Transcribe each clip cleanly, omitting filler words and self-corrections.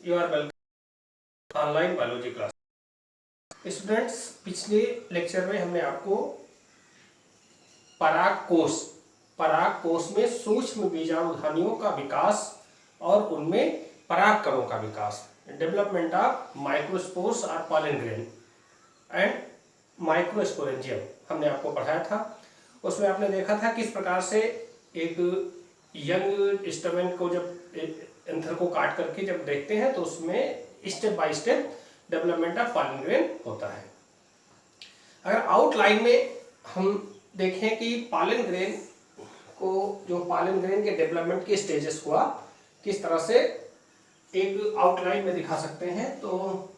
You are welcome online biology class. Students, पिछले lecture में हमने आपको परागकोश में सूक्ष्म बीजाणुधानियों का विकास और उनमें परागकणों का विकास, डेवलपमेंट ऑफ माइक्रोस्पोर्स और पॉलन ग्रेन एंड माइक्रोस्पोरेंजियम हमने आपको पढ़ाया था। उसमें आपने देखा था किस प्रकार से एक यंग स्टैमेन को जब एंथर को काट करके जब देखते हैं तो उसमें step by step development of pollen grain होता है। अगर आउटलाइन में हम देखें कि पॉलन ग्रेन को, जो पॉलन ग्रेन के डेवलपमेंट के स्टेजेस को आप किस तरह से एक आउटलाइन में दिखा सकते हैं, तो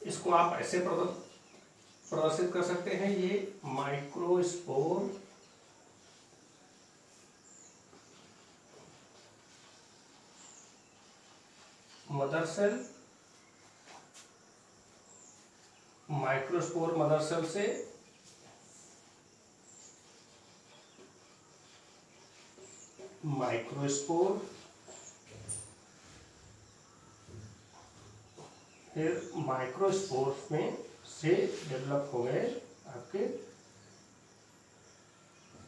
इसको आप ऐसे प्रदर्शित कर सकते हैं। ये microspore, mother cell, microspore mother cell से माइक्रोस्पोर, फिर माइक्रोस्पोर में से डेवलप हो गए आपके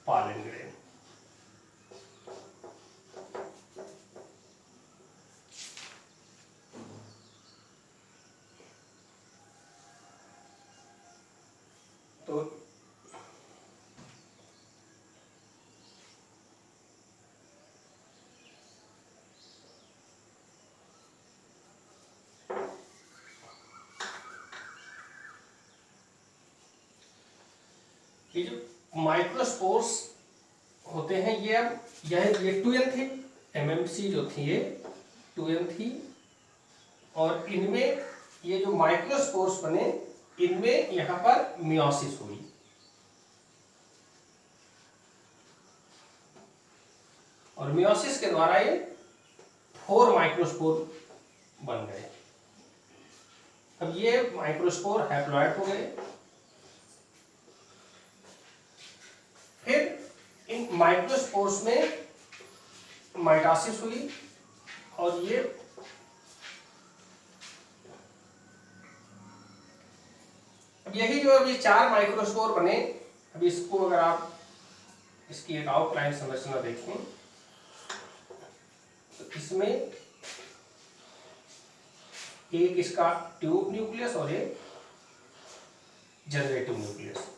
पॉलन ग्रेन। तो ये जो माइक्रोस्पोर्स होते हैं ये अब ये 2n थी, एमएमसी जो थी ये 2n थी, और इनमें ये जो माइक्रोस्पोर्स बने इनमें यहाँ पर मियोसिस हुई, और मियोसिस के द्वारा ये 4 माइक्रोस्पोर बन गए। अब ये माइक्रोस्पोर हैप्लॉइड हो गए। फिर इन माइक्रोस्पोर्स में माइटोसिस हुई, और ये अब यही जो अभी 4 माइक्रोस्पोर बने, अब इसको अगर आप इसकी एक आउटलाइन संरचना देखें तो इसमें एक इसका ट्यूब न्यूक्लियस और एक जनरेटिव न्यूक्लियस।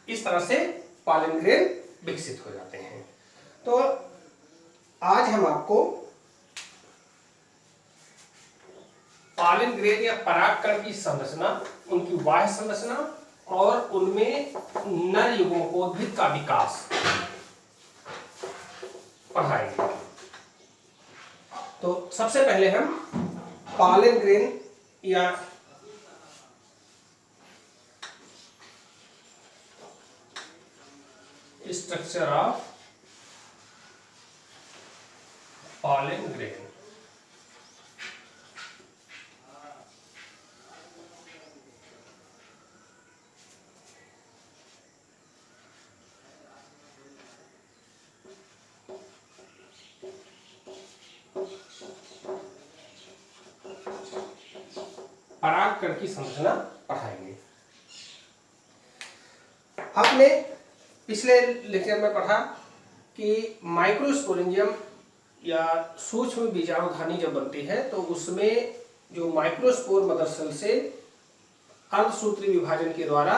इस तरह से पॉलन ग्रेन विकसित हो जाते हैं। तो आज हम आपको पॉलन ग्रेन या परागकण की संरचना, उनकी बाह्य संरचना और उनमें नर युग्मकोद्भिद का विकास पढ़ाएंगे। तो सबसे पहले हम पॉलन ग्रेन या स्ट्रक्चर ऑफ पॉलन ग्रेन परागकण की संरचना पढ़ाएंगे। आपने पिछले लेक्चर में पढ़ा कि माइक्रोस्पोरेंजियम या सूक्ष्म बीजाणुधानी जब बनती है तो उसमें जो माइक्रोस्पोर मदर सेल से अर्धसूत्री विभाजन के द्वारा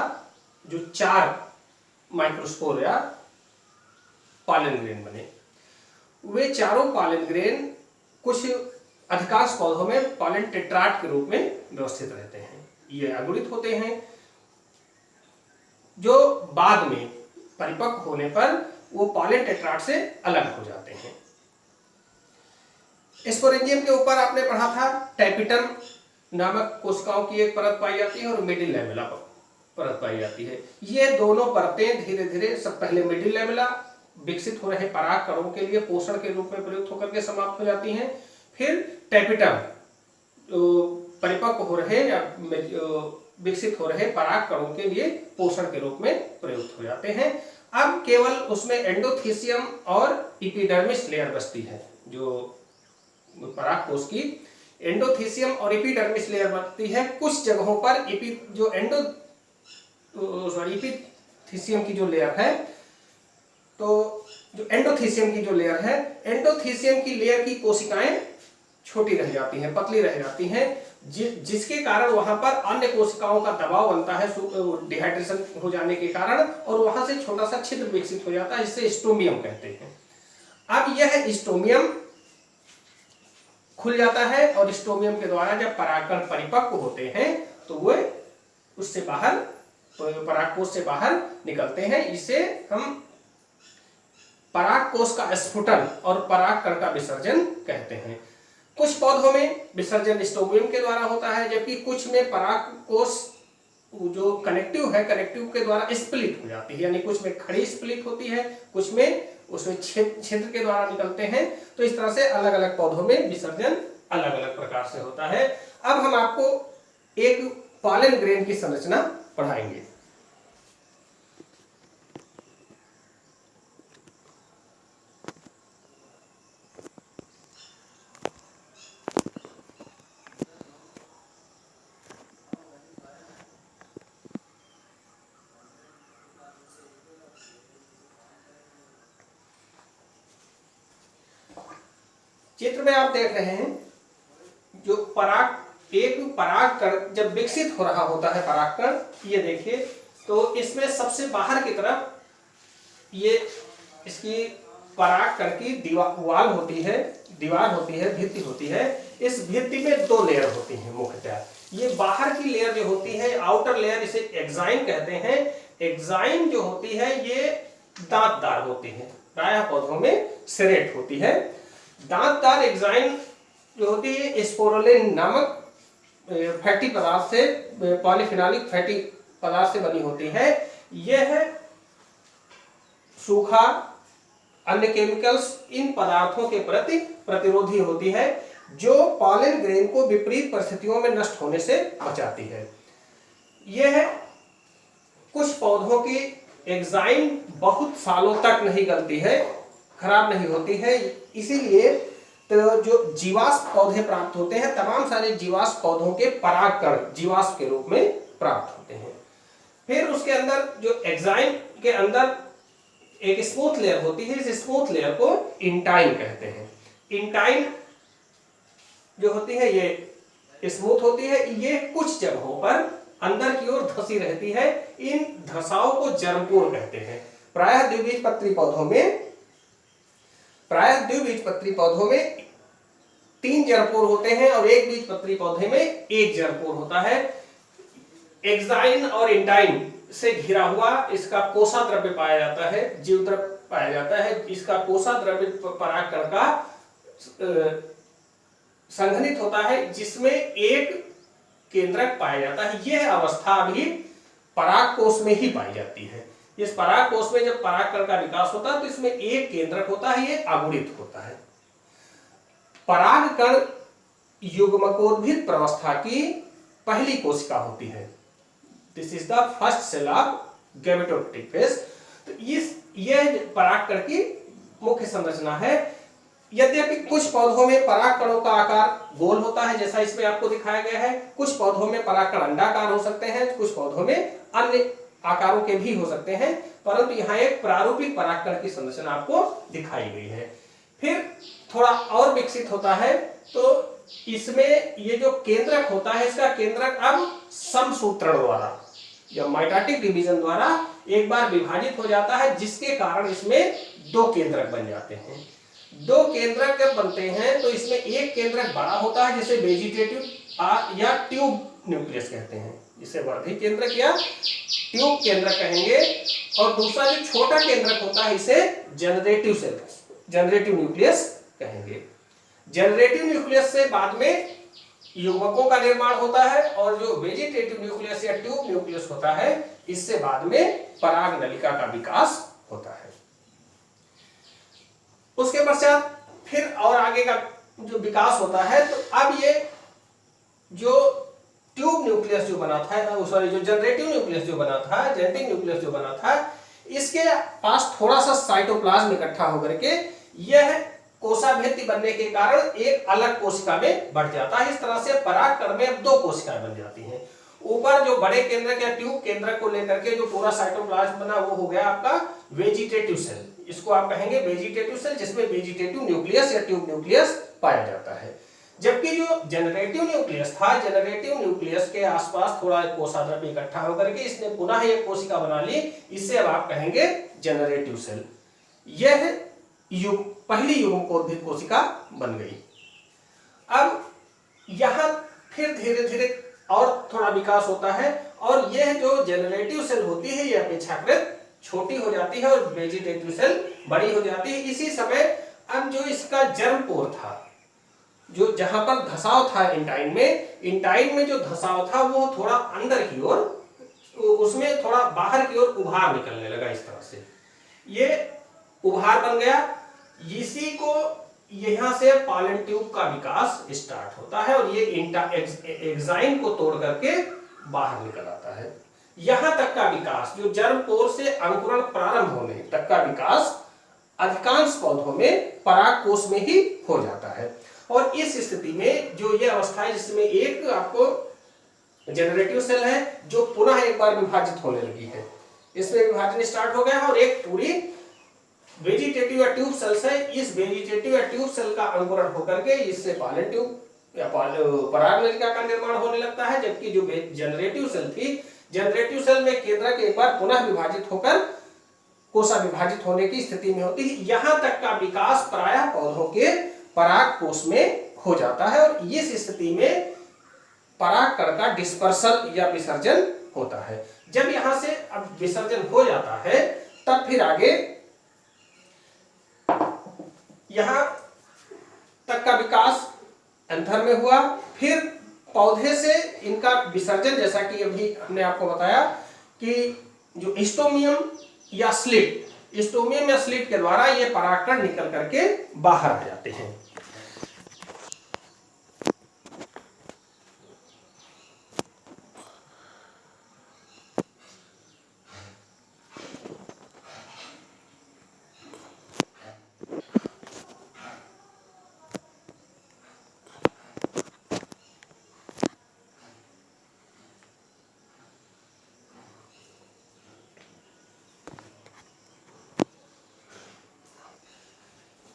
जो 4 माइक्रोस्पोर या पॉलन ग्रेन बने, वे चारों पॉलन ग्रेन कुछ अधिकांश पौधों में पॉलन टेट्राड के रूप में व्यवस्थित रहते हैं। ये अगुणित होते हैं, जो बाद में परिपक्व होने पर वो पॉलन टेट्राड से अलग हो जाते हैं। स्पोरेंजियम के ऊपर आपने पढ़ा था टैपिटम नामक कोशिकाओं की एक परत पाई जाती है और मिडिल लैमेला परत पाई जाती है। ये दोनों परतें धीरे धीरे, सब पहले मिडिल लैमेला विकसित हो रहे परागकणों के लिए पोषण के रूप में प्रयुक्त होकर के समाप्त हो जाती हैं। फिर टैपिटम परिपक्व हो रहे या विकसित हो रहे पराग कणों के लिए पोषण के रूप में प्रयुक्त हो जाते हैं। अब केवल उसमें एंडोथीसियम और एपिडर्मिस लेयर बचती है। जो पराग कोष की एंडोथीसियम और एपिडर्मिस लेयर बचती है। कुछ जगहों पर एपिथीसियम की जो लेयर है, तो जो एंडोथीसियम की जो लेयर है, एंडोथीसियम की लेयर की कोशिकाएं छोटी रह जाती हैं, पतली रह जाती हैं, जिसके कारण वहां पर अन्य कोशिकाओं का दबाव बनता है डिहाइड्रेशन हो जाने के कारण, और वहां से छोटा सा छिद्र विकसित हो जाता है, जिसे स्टोमियम कहते हैं। अब यह स्टोमियम खुल जाता है और स्टोमियम के द्वारा जब परागकण परिपक्व होते हैं तो वे उससे बाहर, परागकोश से बाहर निकलते हैं। इसे हम परागकोश का स्फुटन और परागकण का विसर्जन कहते हैं। कुछ पौधों में विसर्जन स्टोमियम के द्वारा होता है, जबकि कुछ में परागकोश जो कनेक्टिव है, कनेक्टिव के द्वारा स्प्लिट हो जाती है, यानी कुछ में खड़ी स्प्लिट होती है, कुछ में उसमें छिद्र के द्वारा निकलते हैं। तो इस तरह से अलग अलग पौधों में विसर्जन अलग अलग प्रकार से होता है। अब हम आपको एक पॉलन ग्रेन की संरचना पढ़ाएंगे। चित्र में आप देख रहे हैं जो एक परागकण जब विकसित हो रहा होता है परागकण, ये देखिए, तो इसमें सबसे बाहर की तरफ ये इसकी परागकण की दीवार होती है, भित्ति होती है। इस भित्ति में दो लेयर होती हैं मुख्यतः। ये बाहर की लेयर जो होती है, आउटर लेयर, इसे एक्साइन कहते हैं। एक्साइन जो होती है ये दांतदार होती है, प्रायः पौधों में सेरेट होती है। दांतदार एक्साइन जो होती है स्पोरुलिन नामक फैटी पदार्थ से, पॉलीफिनॉलिक फैटी पदार्थ से बनी होती है। यह सूखा, अन्य केमिकल्स, इन पदार्थों के प्रति प्रतिरोधी होती है, जो पॉलन ग्रेन को विपरीत परिस्थितियों में नष्ट होने से बचाती है। यह कुछ पौधों की एक्साइन बहुत सालों तक नहीं गलती है, खराब नहीं होती है, इसीलिए तो जो जीवाश्म पौधे प्राप्त होते हैं, तमाम सारे जीवाश्म पौधों के परागकण जीवाश्म के रूप में प्राप्त होते हैं। फिर उसके अंदर जो एक्साइन के अंदर एक स्मूथ लेयर होती है, इस स्मूथ लेयर को इंटाइन कहते हैं। इंटाइन जो होती है ये स्मूथ होती है, ये कुछ जगहों पर अंदर की ओर धसी रहती है। इन धसाओं को जर्मपोर कहते हैं। प्रायः द्विबीजपत्री पौधों में 3 जर्मपोर होते हैं और एक बीजपत्री पौधे में 1 जर्मपोर होता है। एक्साइन और इंटाइन से घिरा हुआ इसका कोसा द्रव्य पाया जाता है, जीव द्रव्य पाया जाता है। इसका कोसा द्रव्य परागकण का संघनित होता है, जिसमें एक केंद्रक पाया जाता है। यह अवस्था भी परागकोश में ही पाई जाती है। इस परागकोश में जब परागकण का विकास होता है तो इसमें एक केंद्रक होता है, ये आगुणित होता है। परागकण युग्मकोद्भिद प्रवस्था की पहली कोशिका होती है। This is the first cell of gametophytic phase. तो यह परागकण की मुख्य संरचना है। यद्यपि कुछ पौधों में परागकणों का आकार गोल होता है, जैसा इसमें आपको दिखाया गया है। कुछ पौधों में परागकण अंडाकार हो सकते हैं, कुछ पौधों में अन्य आकारों के भी हो सकते हैं, परंतु यहाँ एक प्रारूपिक परागकण की संरचना आपको दिखाई गई है। फिर थोड़ा और विकसित होता है तो इसमें ये जो केंद्रक होता है, इसका केंद्रक अब समसूत्रण द्वारा या माइटोटिक डिवीजन द्वारा एक बार विभाजित हो जाता है, जिसके कारण इसमें 2 केंद्रक बन जाते हैं। 2 केंद्रक जब बनते हैं तो इसमें एक केंद्रक बड़ा होता है, जिसे वेजिटेटिव या ट्यूब न्यूक्लियस कहते हैं, जिसे वर्धी केंद्रक या ट्यूब केंद्रक कहेंगे। और दूसरा जो छोटा केंद्रक होता है, इसे जनरेटिव न्यूक्लियस कहेंगे। जनरेटिव न्यूक्लियस से बाद में युग्मकों का निर्माण होता है, और जो वेजिटेटिव न्यूक्लियस या ट्यूब न्यूक्लियस होता है, इससे बाद में पराग नलिका का विकास होता है। उसके पश्चात फिर और आगे का जो विकास होता है, तो अब ये जो ट्यूब न्यूक्लियस जो बना था, सॉरी, जो जनरेटिव न्यूक्लियस जो बना था, जेनेटिक न्यूक्लियस जो बना था, इसके पास थोड़ा सा साइटोप्लाज्म इकट्ठा होकर के यह कोशाभित्ति बनने के कारण एक अलग कोशिका में बढ़ जाता है। इस तरह से परागकण में अब दो कोशिकाएं बन जाती हैं। ऊपर जो बड़े केंद्रक या ट्यूब केंद्रक को लेकर के जो पूरा साइटोप्लाज्म बना, वो हो गया आपका वेजिटेटिव सेल। इसको आप कहेंगे वेजिटेटिव सेल, जिसमें वेजिटेटिव न्यूक्लियस या ट्यूब न्यूक्लियस पाया जाता है। जबकि जो जनरेटिव न्यूक्लियस था, जनरेटिव न्यूक्लियस के आसपास थोड़ा कोशाद्रव्य इकट्ठा होकर के इसने पुनः एक कोशिका बना ली, इससे अब आप कहेंगे जनरेटिव सेल। यह पहली युग्मकोद्भिद कोशिका बन गई। अब यहां फिर धीरे धीरे और थोड़ा विकास होता है, और यह जो जनरेटिव सेल होती है यह अपेक्षाकृत छोटी हो जाती है और वेजिटेटिव सेल बड़ी हो जाती है। इसी समय अब जो इसका जर्म पोर था, जो जहां पर धसाव था इंटाइन में जो धसाव था वो थोड़ा अंदर की ओर, उसमें थोड़ा बाहर की ओर उभार निकलने लगा। इस तरह से ये उभार बन गया। इसी को यहां से पॉलन ट्यूब का विकास स्टार्ट होता है, और ये एग्जाइम को तोड़ करके बाहर निकल आता है। यहां तक का विकास, जो जर्म पोर से अंकुरण प्रारंभ होने तक का विकास, अधिकांश पौधों में परागकोश में ही हो जाता है। और इस स्थिति में जो ये अवस्था है जिसमें एक आपको जनरेटिव सेल है जो पुनः एक बार विभाजित होने लगी है, इसमें विभाजन स्टार्ट हो गया है, और एक पूरी वेजिटेटिव या ट्यूब सेल्स है। इस वेजिटेटिव या ट्यूब सेल का अंकुरण होकर के इससे पॉलन ट्यूब या पराग नलिका का निर्माण होने लगता है। जबकि जो जनरेटिव सेल थी, जनरेटिव सेल में केंद्रक एक बार पुनः विभाजित होकर कोशा विभाजित होने की स्थिति में होती है। यहां तक का विकास प्रायः पौधों के परागकोश में हो जाता है, और इस स्थिति में परागकण का डिस्पर्सल या विसर्जन होता है। जब यहां से अब विसर्जन हो जाता है, तब फिर आगे यहां तक का विकास एंथर में हुआ। फिर पौधे से इनका विसर्जन, जैसा कि अभी हमने आपको बताया कि जो स्टोमियम या स्लिट, स्टोमियम या स्लिट के द्वारा ये परागकण निकल करके बाहर आ जाते हैं।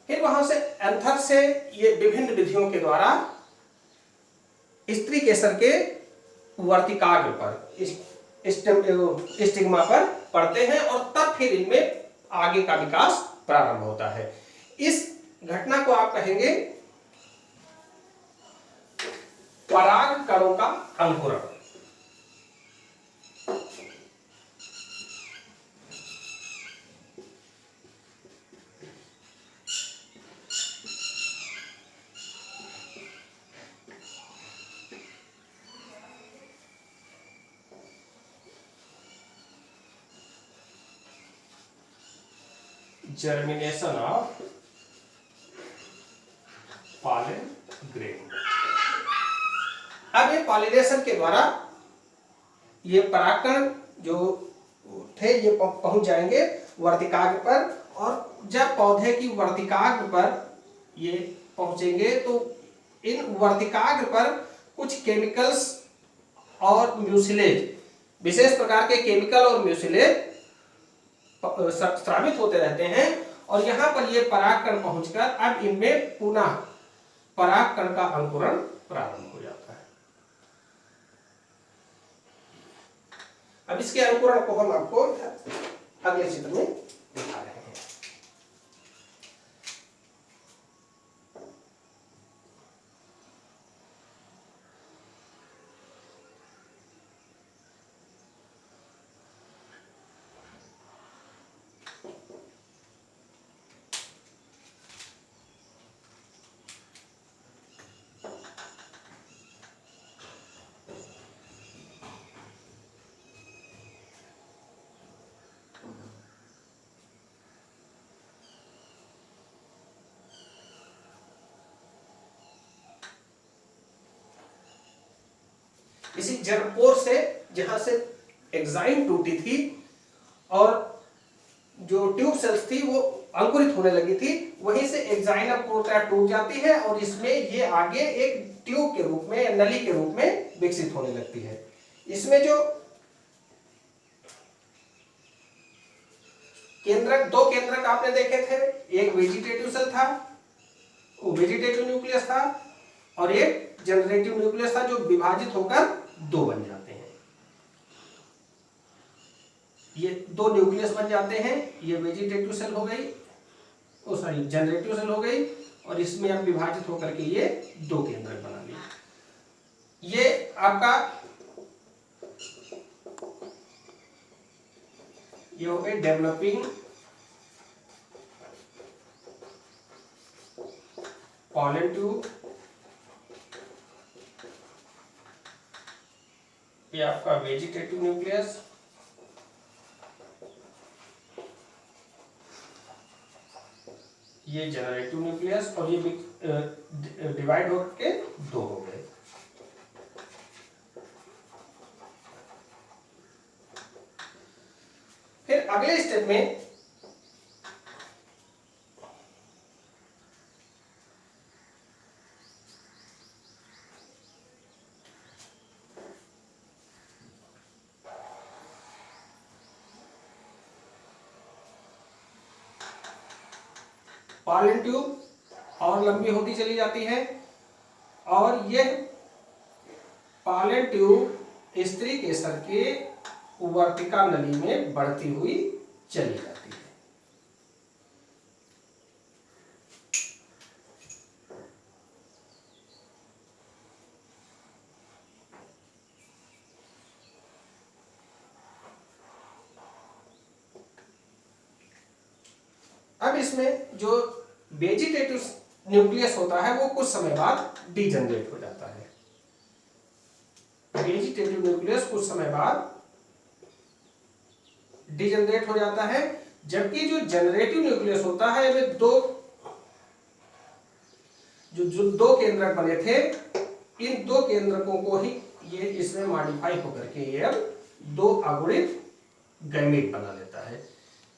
फिर वहां से एंथर से ये विभिन्न विधियों के द्वारा स्त्री केसर के वर्तिकाग्र पर, स्टिग्मा पर पड़ते हैं, और तब फिर इनमें आगे का विकास प्रारंभ होता है। इस घटना को आप कहेंगे पराग कणों का अंकुरण। Germination of pollen grain. अब ये पॉलिनेशन के द्वारा ये परागकण जो थे ये पहुंच जाएंगे वर्तिकाग्र पर, और जब पौधे की वर्तिकाग्र पर ये पहुंचेंगे तो इन वर्तिकाग्र पर कुछ केमिकल्स और म्यूसिलेज, विशेष प्रकार के केमिकल और म्यूसिलेज स्रावित होते रहते हैं, और यहां पर ये परागकण पहुंचकर अब इनमें पुनः परागकण का अंकुरण प्रारंभ हो जाता है। अब इसके अंकुरण को हम आपको अगले चित्र में दिखा रहे हैं। इसी जर्मपोर से जहां से एक्साइन टूटी थी और जो ट्यूब सेल्स थी वो अंकुरित होने लगी थी, वहीं से एक्साइन पूर्णतः टूट जाती है और इसमें ये आगे एक ट्यूब के रूप में या नली के रूप में विकसित होने लगती है। इसमें जो केंद्रक, दो केंद्रक आपने देखे थे, एक वेजिटेटिव सेल था, वो वेजिटेटिव न्यूक्लियस था, और एक जनरेटिव न्यूक्लियस था जो विभाजित होकर दो बन जाते हैं। ये दो न्यूक्लियस बन जाते हैं, ये वेजिटेटिव सेल हो गई, सॉरी जनरेटिव सेल हो गई, और इसमें अब विभाजित होकर के ये दो केंद्रक बना लिए। ये आपका ये हो गए डेवलपिंग पॉलन ट्यूब, ये आपका वेजिटेटिव न्यूक्लियस, ये जनरेटिव न्यूक्लियस, और ये डिवाइड होकर दो हो गए। फिर अगले स्टेप में पॉलन ट्यूब और लंबी होती चली जाती है, और यह पॉलन ट्यूब स्त्री केसर के वर्तिका नली में बढ़ती हुई चली जाती है। अब इसमें जो वेजिटेटिव न्यूक्लियस होता है वो कुछ समय बाद डीजनरेट हो जाता है। वेजिटेटिव न्यूक्लियस कुछ समय बाद डीजनरेट हो जाता है, जबकि जो जनरेटिव न्यूक्लियस होता है वे जो दो केंद्रक बने थे, इन दो केंद्रकों को ही ये इसमें मॉडिफाई होकर के ये अब दो अगुणित गैमीट बना लेता है।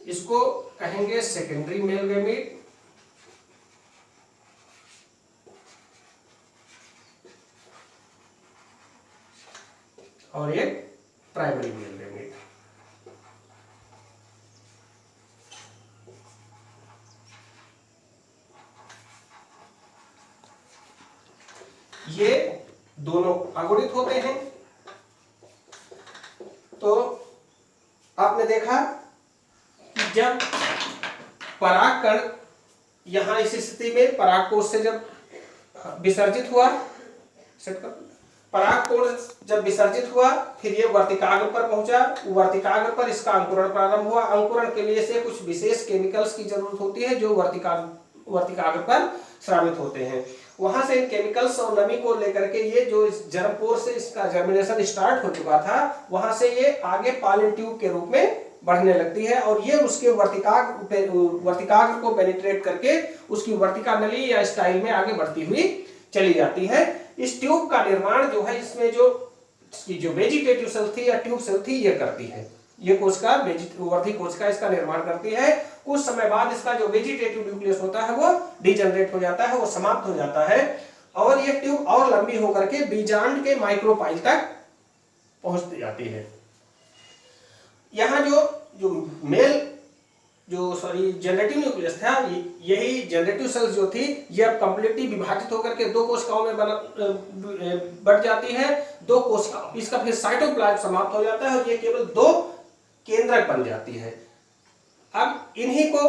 इसको कहेंगे सेकेंडरी मेल गैमीट, और एक प्राइमरी मेल गैमीट। ये दोनों अगुणित होते हैं। तो आपने देखा कि जब परागकण यहां इस स्थिति में परागकोश से जब विसर्जित हुआ, परागकोश जब विसर्जित हुआ, फिर ये वर्तिकाग्र पर पहुंचा, वर्तिकाग्र पर इसका अंकुरण प्रारंभ हुआ। अंकुरण के लिए से कुछ विशेष केमिकल्स की जरूरत होती है जो वर्तिकाग्र पर स्रावित होते हैं। वहां से इन केमिकल्स और नमी को लेकर के ये जो इस जर्मपोर से इसका जर्मिनेशन स्टार्ट हो चुका था, वहां से ये आगे पॉलन ट्यूब के रूप में बढ़ने लगती है, और ये उसके वर्तिकाग्र को पेनिट्रेट करके उसकी वर्तिका नली या स्टाइल में आगे बढ़ती हुई चली जाती है। इस ट्यूब का निर्माण जो है, इसमें जो वेजिटेटिव सेल थी या ट्यूब सेल थी ये करती है। ये कोशिका वर्धी कोशिका इसका निर्माण करती है। कुछ समय बाद इसका जो वेजिटेटिव न्यूक्लियस होता है वो डीजनरेट हो जाता है, वो समाप्त हो जाता है, और ये ट्यूब और लंबी होकर के बीजांड के माइक्रोपाइल तक पहुंच जाती है। यहाँ जनरेटिव न्यूक्लियस था, यही जनरेटिव सेल्स जो थी ये अब कंप्लीटली विभाजित होकर के दो कोशिकाओं में बढ़ जाती है। दो कोशिका, इसका फिर साइटोप्लाज्म समाप्त हो जाता है और ये केवल दो केंद्रक बन जाती है। अब इन्हीं को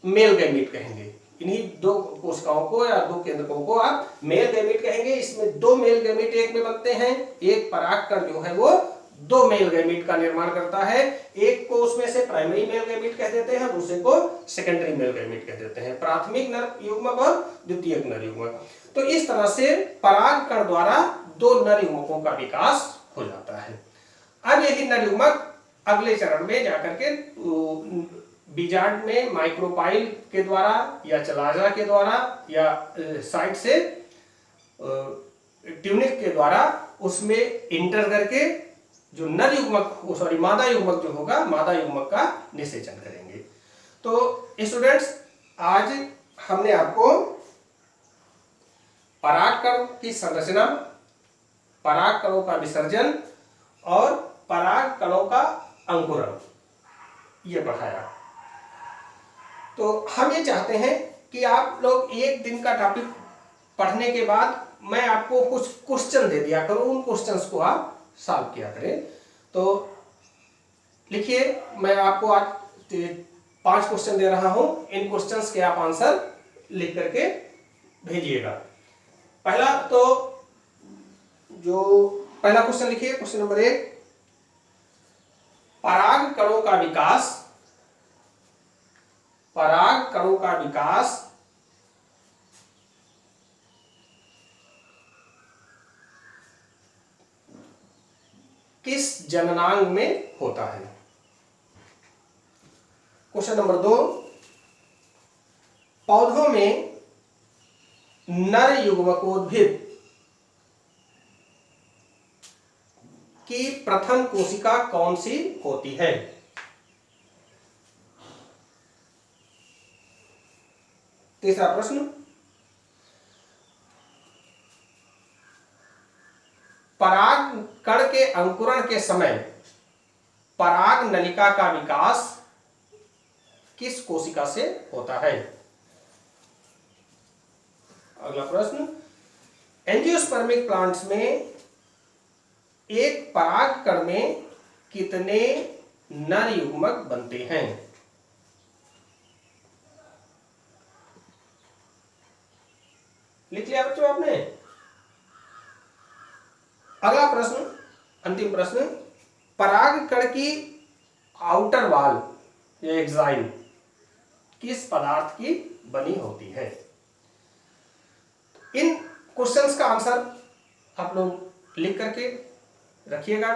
मेल गैमीट कहेंगे। इन्हीं दो कोशिकाओं को या दो केंद्रकों को आप मेल गैमीट कहेंगे। इसमें दो मेल गैमीट एक में बनते हैं। एक परागकण जो है वो दो मेल गैमीट का निर्माण करता है। एक को उसमें से प्राइमरी मेल गैमीट कह देते हैं, दूसरे को सेकेंडरी मेल गैमीट कह देते हैं, प्राथमिक नर युग्मक और द्वितीयक नर युग्मक। तो इस तरह से परागकण द्वारा दो नर युग्मकों का विकास हो जाता है। अब यही नर युग्मक अगले चरण में जाकर के बीजांड में माइक्रोपाइल के द्वारा या चलाजा के द्वारा या साइड से ट्यूनिक के द्वारा उसमें इंटर करके जो नर युग्मक सॉरी मादा युग्मक जो होगा मादा युग्मक का निषेचन करेंगे। तो स्टूडेंट्स आज हमने आपको परागकण की संरचना, परागकणों का विसर्जन और परागकणों का अंकुरण ये पढ़ाया। तो हम ये चाहते हैं कि आप लोग एक दिन का टॉपिक पढ़ने के बाद मैं आपको कुछ क्वेश्चन दे दिया करूं, उन क्वेश्चंस को आप सॉल्व किया करें। तो लिखिए, मैं आपको आज 5 क्वेश्चन दे रहा हूं, इन क्वेश्चंस के आप आंसर लिख करके भेजिएगा। पहला क्वेश्चन लिखिए, क्वेश्चन नंबर 1, परागकणों का विकास किस जननांग में होता है। क्वेश्चन नंबर 2, पौधों में नर युग्मकोद्भिद की प्रथम कोशिका कौन सी होती है। तीसरा प्रश्न, परागकण के अंकुरण के समय पराग नलिका का विकास किस कोशिका से होता है। अगला प्रश्न, एंजियोस्पर्मिक प्लांट्स में एक परागकण में कितने नर युग्मक बनते हैं। लिख लिया बच्चों आपने। अगला प्रश्न, अंतिम प्रश्न, परागकण की आउटर वॉल या एक्साइन किस पदार्थ की बनी होती है। इन क्वेश्चंस का आंसर आप लोग लिख करके रखिएगा,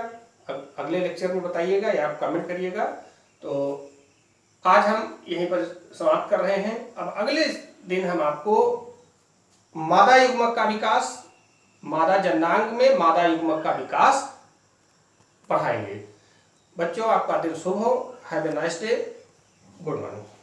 अगले लेक्चर में बताइएगा या आप कमेंट करिएगा। तो आज हम यहीं पर समाप्त कर रहे हैं। अब अगले दिन हम आपको मादा युग्मक का विकास, मादा जननांग में मादा युग्मक का विकास पढ़ाएंगे। बच्चों आपका दिन शुभ हो। Have a nice day. Good morning.